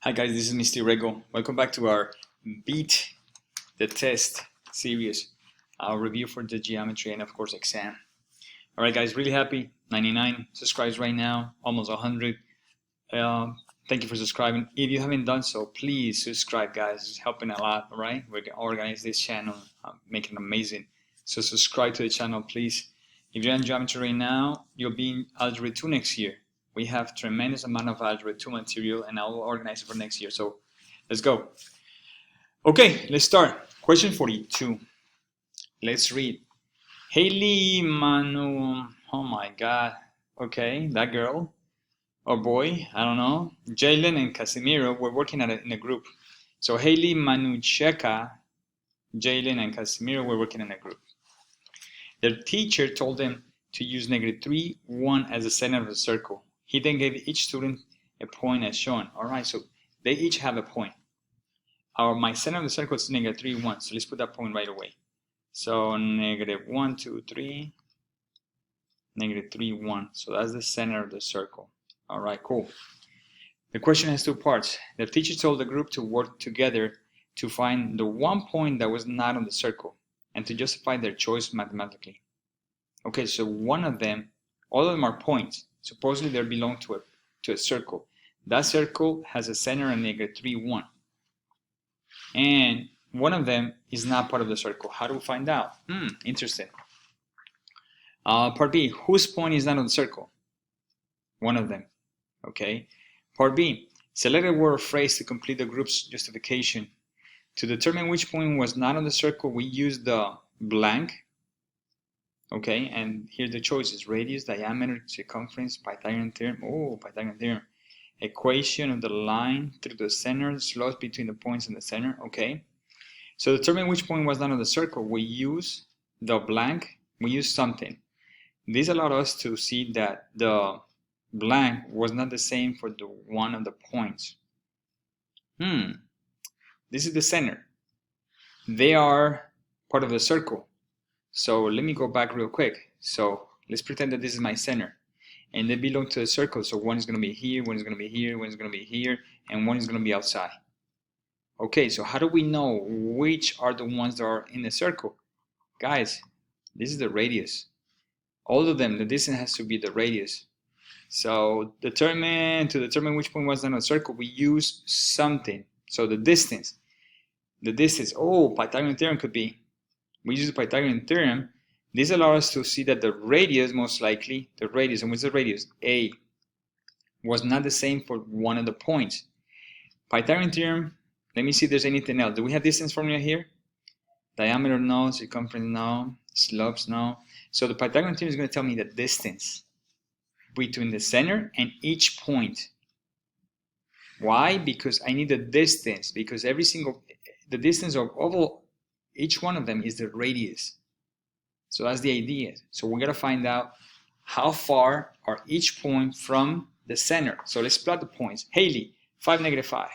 Hi guys, this is Mr. Urrego. Welcome back to our Beat the Test series, our review for the geometry and of course exam. Alright guys, really happy, 99 subscribers right now, almost 100. Thank you for subscribing. If you haven't done so, please subscribe guys, it's helping a lot, alright? We're going to organize this channel, make it amazing. So subscribe to the channel please. If you're in geometry right now, you'll be in Algebra 2 next year. We have tremendous amount of Algebra 2 material and I'll organize it for next year. So let's go. Okay, let's start. Question 42. Let's read. Haley Manu, oh my god. Okay, that girl or boy, I don't know. Jalen and Casimiro were working in a group. So Haley, Manu, Cheka, Jalen and Casimiro were working in a group. Their teacher told them to use -3, 1 as the center of the circle. He then gave each student a point as shown. Alright, so they each have a point. My center of the circle is -3, 1. So let's put that point right away. So -1, 2, 3, -3, 1. So that's the center of the circle. Alright, cool. The question has two parts. The teacher told the group to work together to find the one point that was not on the circle and to justify their choice mathematically. Okay, so one of them, all of them are points. Supposedly they belong to a circle. That circle has a center and -3, 1. And one of them is not part of the circle. How do we find out? Interesting. Part B, whose point is not on the circle? One of them. Okay. Part B, select a word or phrase to complete the group's justification. To determine which point was not on the circle, we use the blank. Okay, and here are the choices: radius, diameter, circumference, Pythagorean theorem. Oh, Pythagorean theorem. Equation of the line through the center, slopes between the points in the center. Okay, so to determine which point was not on the circle, we use the blank, we use something. This allowed us to see that the blank was not the same for the one of the points. This is the center. They are part of the circle. So let me go back real quick. So let's pretend that this is my center and they belong to the circle. So one is going to be here, one is going to be here, one is going to be here, and one is going to be outside. Okay, so how do we know which are the ones that are in the circle? Guys, this is the radius. All of them, the distance has to be the radius. So to determine which point was on the circle, we use something. So the distance, oh, Pythagorean theorem could be. We use the Pythagorean theorem. This allows us to see that the radius, most likely, the radius, and what's the radius? A, was not the same for one of the points. Pythagorean theorem, let me see if there's anything else. Do we have distance formula here? Diameter, no. Circumference, no. Slopes, no. So the Pythagorean theorem is going to tell me the distance between the center and each point. Why? Because I need the distance, because the distance of each one of them is the radius. So that's the idea. So we got to find out how far are each point from the center. So let's plot the points. Haley, 5, -5.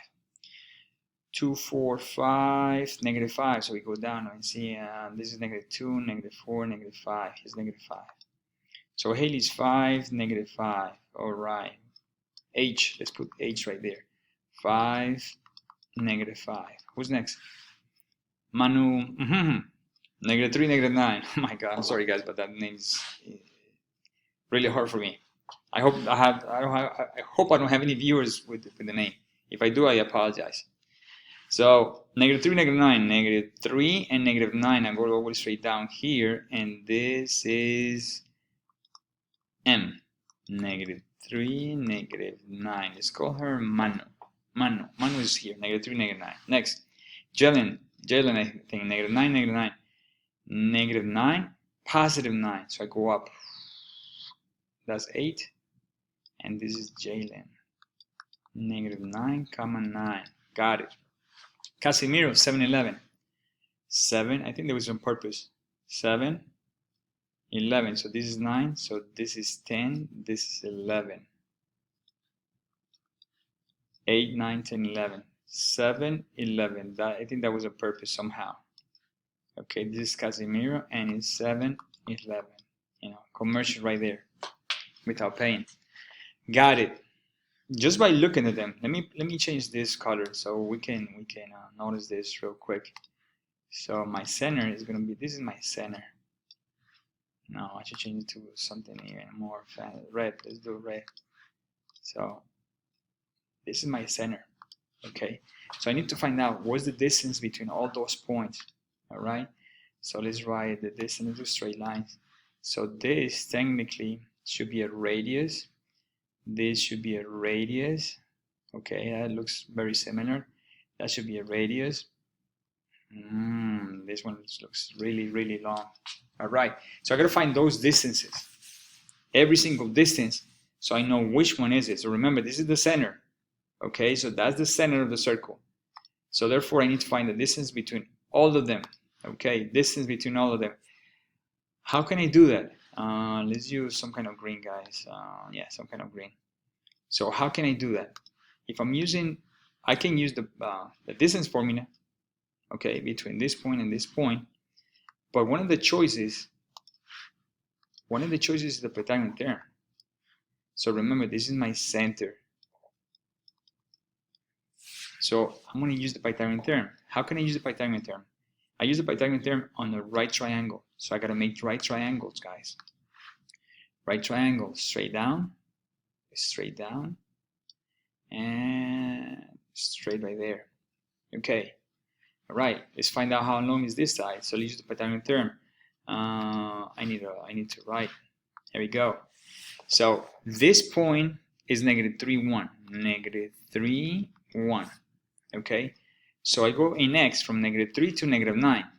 2, 4, 5, -5. So we go down and see this is -2, -4, -5. Here's -5. So Haley's 5, -5. All right. H, let's put H right there. 5, -5. Who's next? Manu, -3, -9. Oh my god, I'm sorry guys, but that name is really hard for me. I hope I don't have any viewers with the name. If I do, I apologize. So -3, -9, -3 and -9. I go all the way straight down here, and this is M. -3, -9. Let's call her Manu. Manu is here. -3, -9. Next, Jalen, I think -9, -9. -9, +9. So I go up. That's 8. And this is Jalen. -9, 9. Got it. Casimiro, 7, 11. 7, I think that was on purpose. 7, 11. So this is 9. So this is 10. This is 11. 8, 9, 10, 11. 7, 11. I think that was on purpose somehow. Okay, this is Casimiro, and it's 7, 11. You know, commercial right there, without paying. Got it. just by looking at them. Let me change this color so we can notice this real quick. So my center is gonna be, this is my center. No, I should change it to something even more red. Let's do red. So this is my center. Okay, so I need to find out what's the distance between all those points. All right, so let's write the distance into straight lines. So this technically should be a radius. This should be a radius. Okay, that looks very similar. That should be a radius. This one looks really long. All right, so I gotta find those distances, every single distance, so I know which one is it. So remember, this is the center. Okay, so that's the center of the circle. So therefore, I need to find the distance between all of them. Okay, distance between all of them. How can I do that? Let's use some kind of green, guys. Yeah, some kind of green. So how can I do that? If I'm using, I can use the distance formula. Okay, between this point and this point. But one of the choices is the Pythagorean theorem. So remember, this is my center. So I'm going to use the Pythagorean theorem. How can I use the Pythagorean theorem? I use the Pythagorean theorem on the right triangle. So I got to make right triangles, guys. Right triangle, straight down, and straight right there. Okay. All right. Let's find out how long is this side. So let's use the Pythagorean theorem. I need to write. There we go. So this point is -3, 1. -3, 1. Okay, so I go in x from -3 to -9.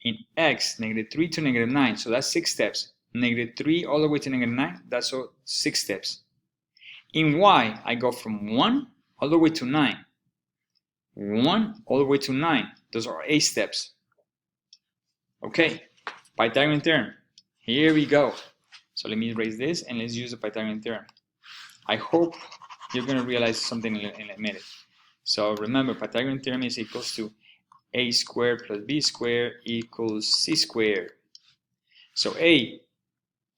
In x, -3 to -9, so that's 6 steps. -3 all the way to -9, that's all 6 steps. In y, I go from 1 all the way to 9. 1 all the way to 9, those are 8 steps. Okay, Pythagorean theorem, here we go. So let me erase this and let's use the Pythagorean theorem. I hope you're going to realize something in a minute. So remember, Pythagorean theorem is equals to a squared plus b squared equals c squared. So a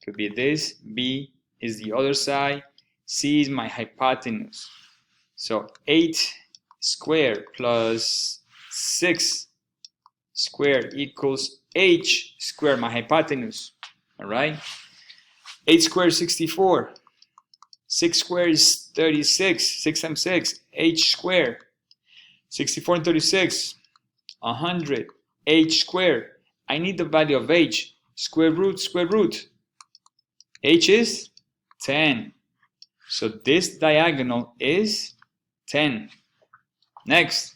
could be this, b is the other side, c is my hypotenuse. So 8 squared plus 6 squared equals h squared, my hypotenuse. All right, 8 squared is 64. 6 squared is 36. 6 times 6, h squared. 64 and 36, 100. H squared. I need the value of h. Square root. H is 10. So this diagonal is 10. Next,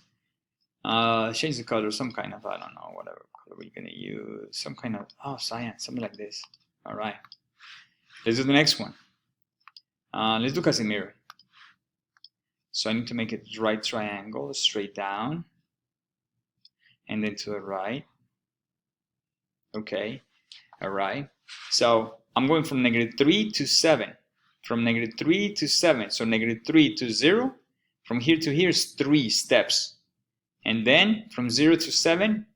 change the color, some kind of, I don't know, whatever color we're going to use. Some kind of, cyan, something like this. All right. Let's do the next one. Let's do Casimiro. So I need to make it right triangle, straight down, and then to the right. Okay, all right. So I'm going from -3 to 7. From -3 to 7. So -3 to 0. From here to here is 3 steps. And then from 0 to 7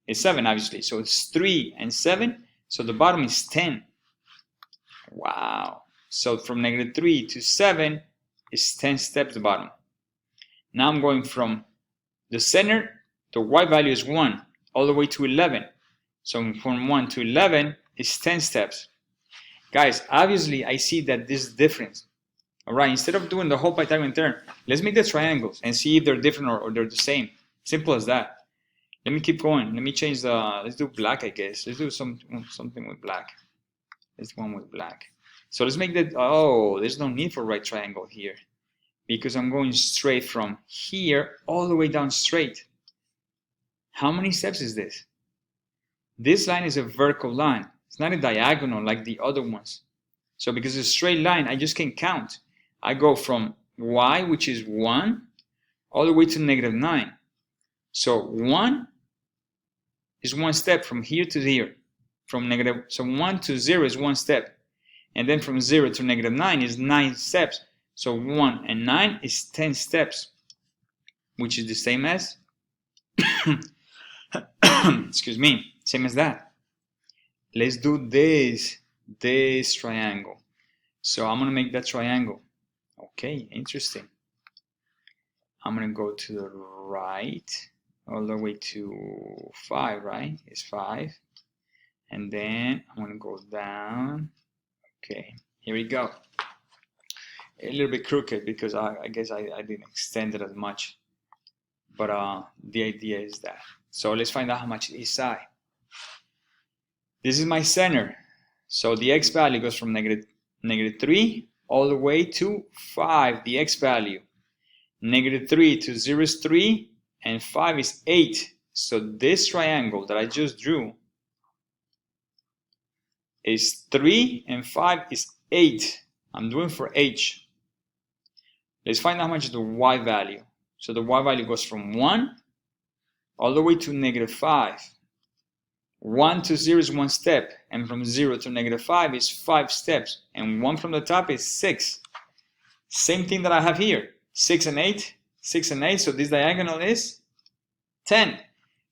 is 7, obviously. So it's 3 and 7. So the bottom is 10. Wow. So from -3 to 7 is 10 steps the bottom. Now I'm going from the center, the y value is 1, all the way to 11. So from 1 to 11 is 10 steps. Guys, obviously I see that this is different. All right, instead of doing the whole Pythagorean theorem, let's make the triangles and see if they're different or they're the same. Simple as that. Let me keep going. Let me change the, let's do black, I guess. Let's do something with black. Let's do one with black. So let's make that, there's no need for right triangle here because I'm going straight from here all the way down straight. How many steps is this? This line is a vertical line. It's not a diagonal like the other ones. So because it's a straight line, I just can't count. I go from y, which is 1, all the way to -9. So 1 is 1 step from here to here. So 1 to 0 is 1 step. And then from 0 to -9 is 9 steps. So 1 and 9 is 10 steps, which is the same as, excuse me, same as that. Let's do this triangle. So I'm going to make that triangle. Okay, interesting. I'm gonna go to the right all the way to 5, right? It's 5. And then I'm gonna go down. Okay, here we go. A little bit crooked because I guess I didn't extend it as much. But the idea is that. So let's find out how much is psi. This is my center. So the x value goes from negative 3 all the way to 5, the x value. Negative 3 to 0 is 3, and 5 is 8. So this triangle that I just drew is 3, and 5 is 8. I'm doing for h. Let's find out how much is the y value. So the y value goes from 1 all the way to negative 5. 1 to 0 is 1 step, and from 0 to negative 5 is 5 steps, and 1 from the top is 6. Same thing that I have here, 6 and 8, 6 and 8, so this diagonal is 10.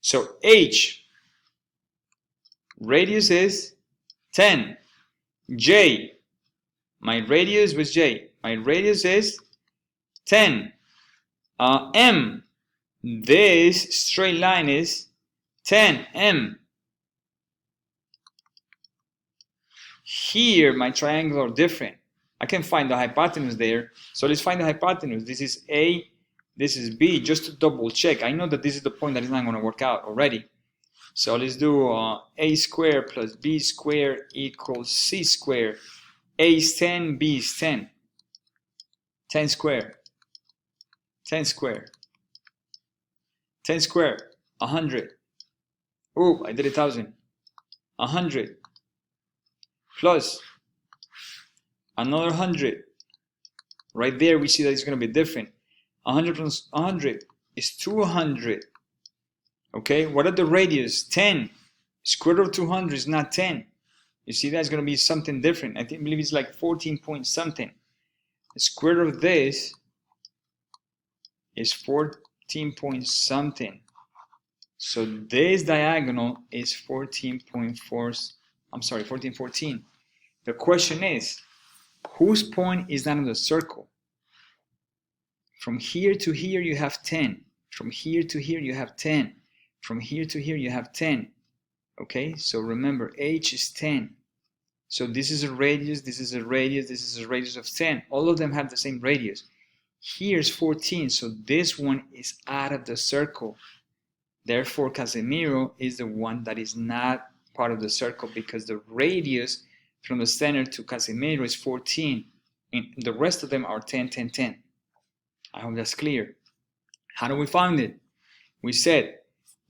So h, radius is 10. J, my radius was j, my radius is 10. M, this straight line is 10 m. Here my triangles are different. I can find the hypotenuse there, so let's find the hypotenuse. This is A, this is B, just to double check. I know that this is the point that is not going to work out already. So let's do A squared plus B squared equals C squared. A is 10, B is 10. 10 squared. 10 squared. 10 squared. 100. Oh, I did 1,000. 100. Plus another 100. Right there we see that it's going to be different. 100 plus 100 is 200. Okay, what are the radius? 10. Square root of 200 is not 10. You see that's going to be something different. I believe it's like 14 point something. The square root of this is 14 point something. So this diagonal is 14.4. I'm sorry, 14. The question is, whose point is that on the circle? From here to here you have 10. From here to here you have 10. From here to here you have 10. Okay, so remember h is 10. So this is a radius, this is a radius, this is a radius of 10. All of them have the same radius. Here's 14, so this one is out of the circle. Therefore, Casemiro is the one that is not part of the circle because the radius from the center to Casemiro is 14. And the rest of them are 10, 10, 10. I hope that's clear. How do we find it? We said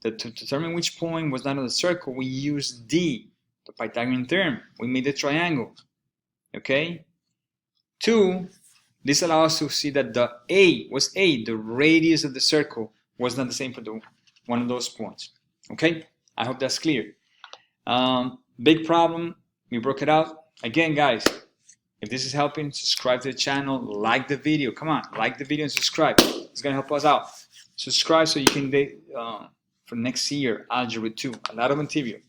that to determine which point was not on the circle, we used D, the Pythagorean Theorem. We made the triangle. Okay? 2, this allows us to see that the A was A, the radius of the circle was not the same for one of those points. Okay? I hope that's clear. Big problem, we broke it out. Again, guys, if this is helping, subscribe to the channel, like the video. Come on, like the video and subscribe. It's going to help us out. Subscribe so you can for next year, Algebra 2, a lot of material.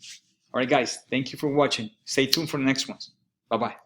All right, guys, thank you for watching. Stay tuned for the next ones. Bye-bye.